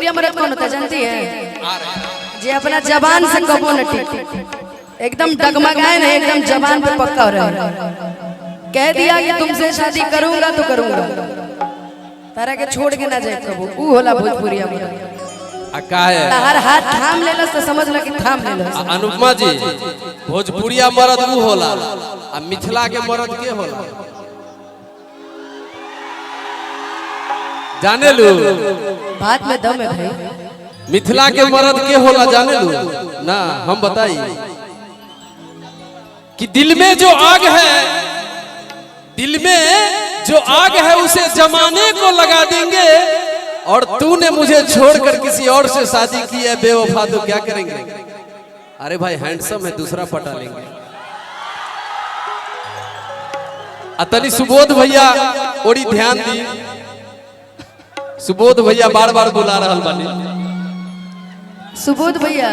भोजपुरिया मर्द कौन होता है जानती है? जे अपना जबान से कबो न टिके, एकदम डगमगाए नहीं, एकदम जबान पे पक्का रहे। कह दिया कि तुमसे शादी करूंगा तो करूंगा, तारा के छोड़ के ना जाए कबो। ऊ होला भोजपुरिया मर्द। हर हाथ थाम लेलस तो समझ लो कि थाम लेलस। अनुपमा जी, भोजपुरिया मर्द ऊ होला आ मिथिला के मर्द के होला जाने लू? बात में दम है भाई। मिथिला के मर्द के होला जाने लू ना? हम बताई कि दिल में जो आग है, दिल में जो आग है उसे जमाने को लगा देंगे, और तूने मुझे छोड़कर किसी और से शादी की है बेवफा, तो क्या करेंगे? अरे भाई हैंडसम है, दूसरा पटा लेंगे। अतनी सुबोध भैया ओरी ध्यान दी, सुबोध भैया बार बार बुला रहा बानी। सुबोध भैया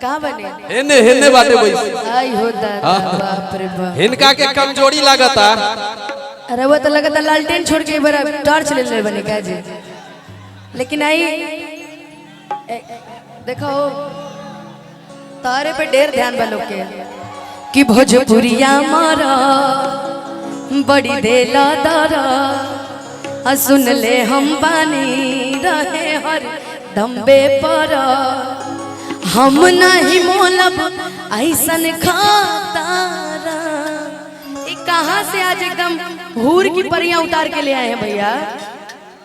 कहाँ बने? हेने हेने बाटे भाई। आई हो दादा, बाप रे बाप। इनका के कमजोरी लागता। अरे वो तो लगता लालटेन छोड़ के बड़ा टॉर्च ले ले बने क्या जी। लेकिन आई देखो तारे पे ढेर ध्यान वालों के कि भोजपुरिया मारा बड़ी देला दारा, सुन ले हम बानी रहे हर दम्बे पर, हम नहीं मोलब ऐसन खातारा। कहाँ से आज एकदम हूर की परियां उतार के ले आए हैं भैया?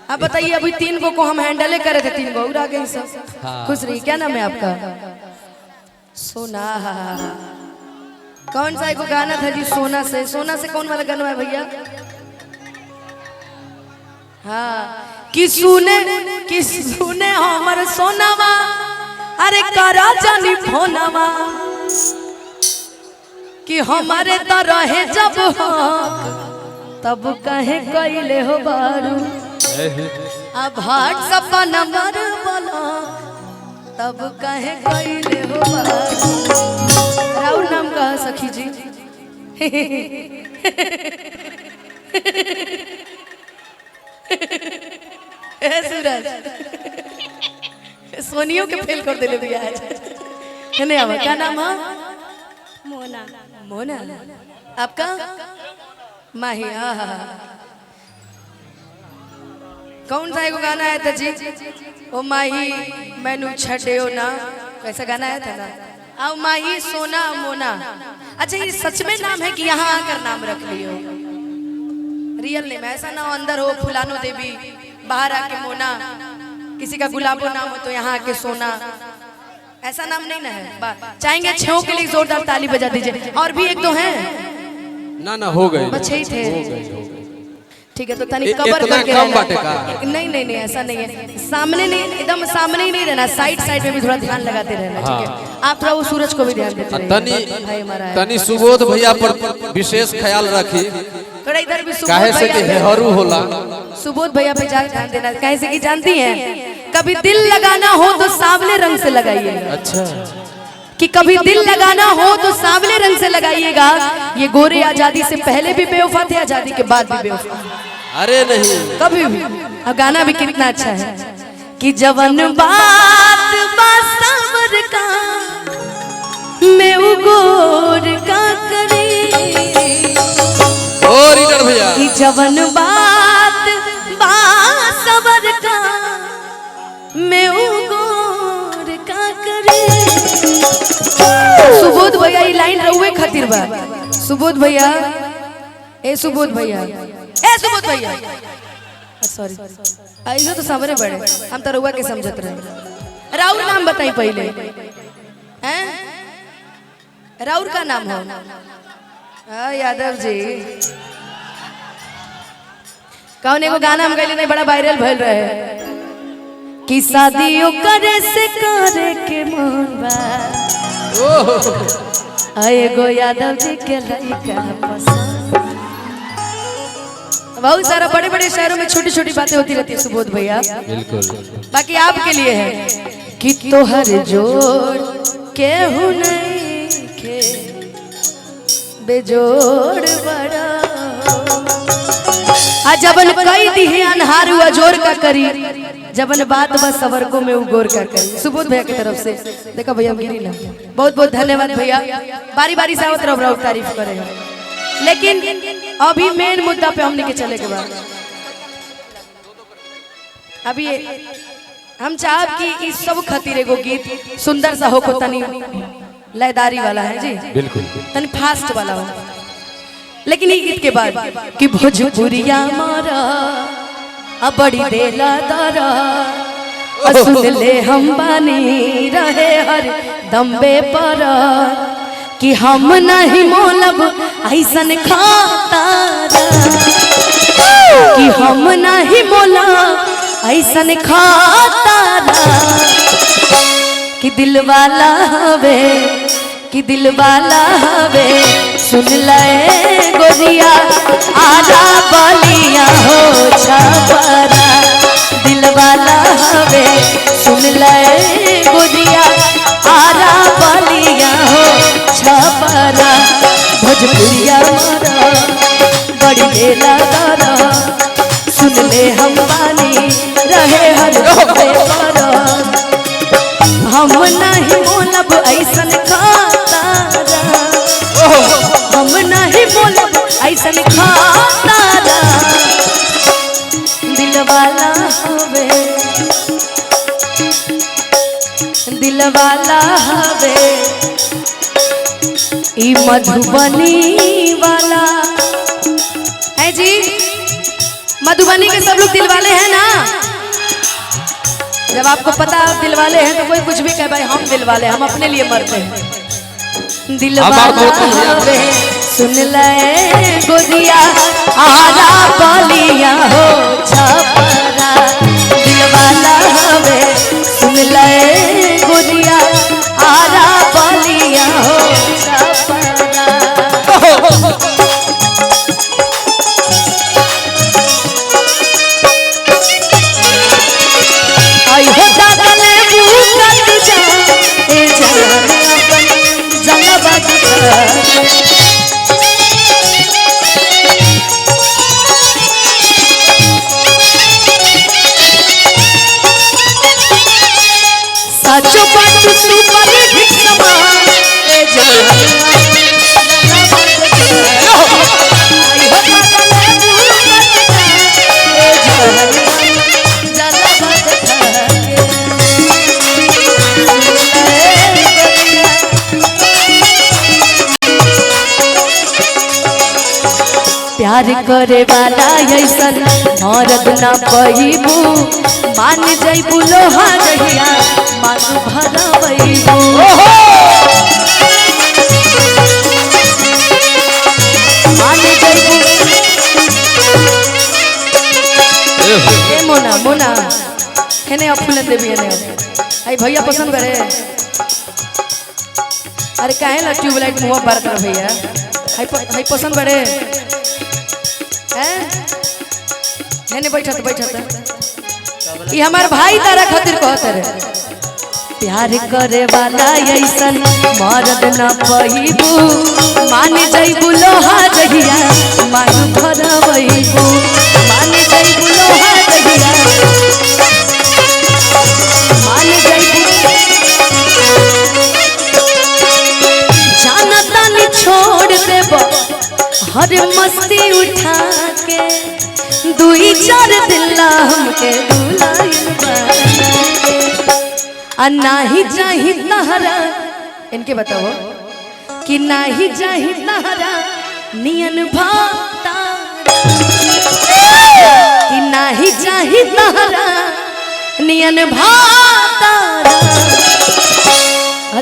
आप बताइए, अभी 3 को हम हैंडल करे थे, 3 उड़ा गए सब। हाँ। खुश रही। क्या नाम है आपका? सोना। कौन सा एक गाना था जी सोना से? सोना से कौन वाला गाना है भैया? हाँ, कि सुने हमर सोनावा, अरे करा जानी फोनावा, कि हमारे तरह है जब तब कहे कैले हो बारू, अब व्हाट्सएप नंबर बोला तब कहे कैले हो बारू। राउर नाम कहा सखी जी? सूरज सोनियो के फेल कर दिले भैया आज। क्या नाम है? मोना। मोना। आपका? माही। कौन सा एक गाना आया था जी? ओ माही मैनू छड़े ना, कैसा गाना आया था ना? आओ माही सोना मोना। अच्छा ये सच में नाम है कि यहाँ आकर नाम रख लियो? रियल नेम ऐसा ना हो अंदर हो फुलानो देवी, बाहर आके मोना, किसी का गुलाबो नाम हो तो यहाँ आके सोना, ऐसा नाम नहीं ना है। चाहेंगे छेओं के लिए जोरदार ताली बजा दीजिए। और भी 1-2 हैं? ना ना हो गए, बच्चे ही थे। ठीक है तो तनी कवर करके रहना। नहीं ऐसा नहीं है, सामने नहीं, एकदम सामने ही नहीं रहना, साइड में भी थोड़ा ध्यान लगाते रहना। ठीक है, आप थोड़ा वो सूरज को भी ध्यान देते रहिए। तनी सुबोध भैया पर विशेष ख्याल रखी, थोड़ा इधर भी काहे से कि हेहरू होला। सुबोध भैया पे ध्यान देना, काहे से कि जानती हैं कभी दिल लगाना हो तो सांवले रंग से लगाइएगा। अच्छा, कि कभी दिल लगाना हो तो सांवले रंग से लगाइएगा। ये गोरे आजादी से पहले भी बेवफा थे, आजादी के बाद भी बेवफा। अरे नहीं कभी भी। अब गाना भी कितना अच्छा है कि जवन बात बासावर का मैं उगोर का करी, और इधर भैया कि जवन बात बासावर का मैं उगोर का करी। सुबोध भैया ये लाइन रहुए खातिर बा। सुबोध भैया, ए सुबोध भैया, ए सुबोध भैया, सॉरी आइयो तो सामने बड़े, हम तो रहुआ के समझत रहे। राउर नाम बताई पहले हैं? राउर का नाम हो? यादव जी। कौन एगो गाना हम गइले नहीं, बड़ा वायरल भइल रहे कि शादियों करे से करे के मन बा, आए गो यादव जी के लइका पसंद। बहुत सारा बड़े शहरों में छोटी छोटी बातें होती रहती है सुबोध भैया। बिल्कुल। बाकी आपके लिए है कि तोहर जोड़ केहू नहीं के बेजोड़ बड़ा, जबन कई दी है अनहार हुआ जोर का करी, जबन बात बस सबर को में उगोर कर कर सुबोध भैया की तरफ से देखा भैया गिरी ना बहुत बहुत धन्यवाद भैया बारी बारी से आवत रहो तारीफ करेगा लेकिन अभी मेन मुद्दा पे हमने के चले के बाद अभी हम चाहब कि इस सब खातिर एगो गीत सुंदर सा हो को तनी लयदारी वाला है जी बिल्कुल तनी फास्ट वाला हो लेकिन ये गीत के बाद कि भोजपुरिया मारा अब बड़ी देला दारा सुन ले हम बानी रहे हर दम्बे पर कि हम नहीं मोलब ऐसन खातारा कि हम नहीं मोला ऐसन खातारा कि दिल वाला हवे कि दिल वाला हवे सुन ले गोरिया आजा बलिया हो छपरा दिल वाला हवे सुन ले गोरिया आजा बलिया हो छपरा भोजपुरिया मारा बड़ी देला दारा सुन ले हम बानी रहे हर पर हम नहीं बोलब ऐसन खातारा हम नहीं बोलब ऐसन खातारा दिल वाला हवे दिल वाला हवे ई मधुबनी वाला है जी मधुबनी के सब लोग दिल वाले हैं ना जब आपको पता आप दिल वाले हैं तो कोई कुछ भी कहे भाई हम दिल वाले हम अपने लिए मरते हैं दिल वाले सुन ले गोरिया आरा बलिया हो छपरा दिल वाला हवे सुन ले गोरिया आरा बलिया हो छपरा आई हो दादले भूकत जा ए जान अपन जलवा साचो बात सुपर हिट समा ए जान आई हो दादले भूकत जा ए जान प्यार करे वाला ऐसन मरद ना पहिबू मान जइबू लोहा रहिया मानु भरबैबू मान जइबू ए मोना मोना हेने अपने देवी हेने आई भैया पसंद करे अरे काहे ला ट्यूबलाइट मुंह बार कर भैया हाई पसंद करे हैं बैठत ये हमार भाई तारा खातिर कहते रहे प्यार करे वाला ऐसन मरद न पहिबू मान जइबू लोहा जहिया मानु भरबैबू मान जइबू लोहा जहिया मान जइबू जानता नहीं छोड़ देबो हर मस्ती उठा के दुई चार दिल हमके दुलाइन बना के नाही चाही तहरा इनके बताओ कि नाही चाही तहरा नियन भाता कि नाही चाही तहरा नियन भाता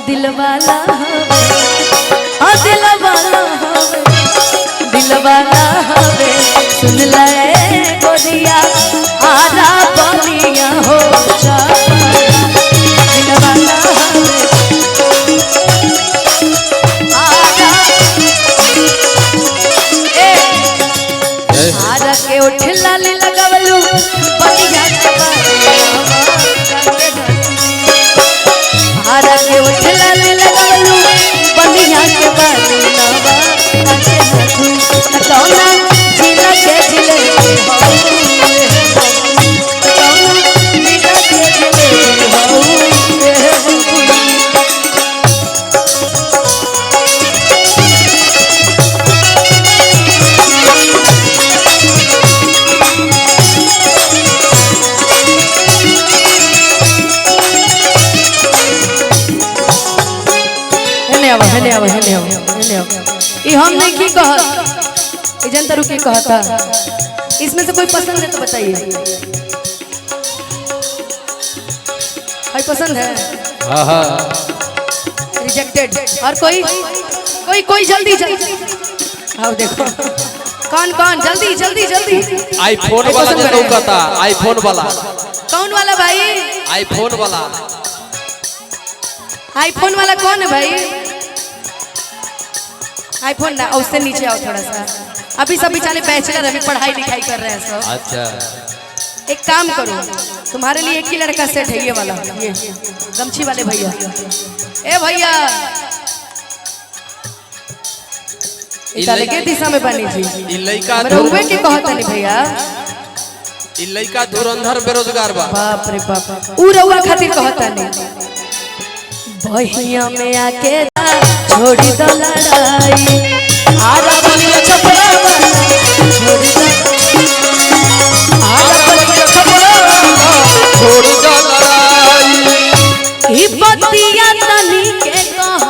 दिल वाला हवे दिल वाला हवे दिल वाला हवे सुन ले गोरिया आरा बलिया हो दिल वाला हवे आरा आरा के उठ लाली लगावलू बलिया के आरा के उठ लाली लगावलू बलिया के बालवा कौना जिला के जिले ये हम नहीं की कहा, ये जनता रुकी कहता। इसमें से कोई पसंद है तो बताइए। कोई पसंद है? रिजेक्टेड। और कोई कोई कोई जल्दी जल्दी आओ देखो कौन कौन जल्दी जल्दी जल्दी। आईफोन वाला जो कहता, आईफोन वाला। कौन वाला भाई? आईफोन वाला। आईफोन वाला कौन है भाई? आईफोन ना, उससे नीचे आओ थोड़ा सा। अभी सब बेचारे बैचलर अभी पढ़ाई लिखाई कर रहे हैं सब। अच्छा एक काम करो, तुम्हारे लिए एक ही लड़का सेट है, ये वाला, ये गमछी वाले भैया। ए भैया के दिशा में बनी जी। ई लइका रुवे के कहता नहीं भैया। ई लइका धुरंधर बेरोजगार बा। बाप रे बाप। उ रउआ खातिर कहता नहीं। बहिया में आके छोड़ी दो लड़ाई, आरा बलिया छपरा छोड़ी दो, आरा बलिया छपरा छोड़ी दो लड़ाई। ई बतिया तनी के कह,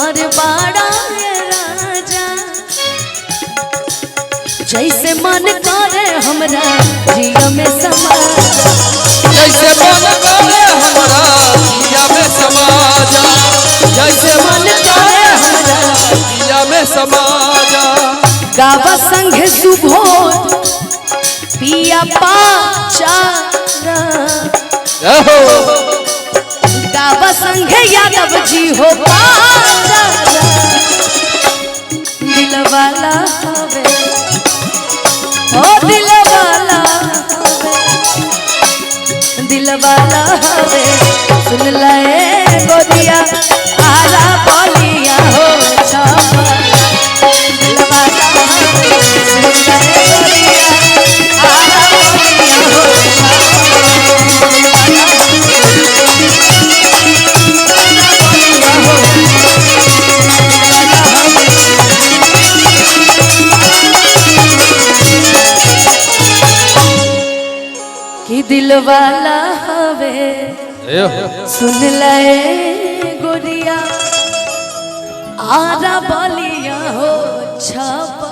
अरे बाड़ा राजा जैसे मन करे हमरा जिया में समा, जैसे मन करे हमरा जिया में समा जा, जैसे मन करे हमरा जिया में समा जा। गावा संगे सुबोध पिया पाचारा, गावा संगे यादव जी हो पाचारा। दिल वाला हवे ओ दिल वाला हवे, दिल वाला हवे सुन ले गोदिया आरा बोलिया हो छापा। दिल वाला हवे सुन ले गोदिया आरा बोलिया हो छापा। दिल वाला कि दिल वाला हवे सुन ले गोरिया आरा बलिया हो छापा।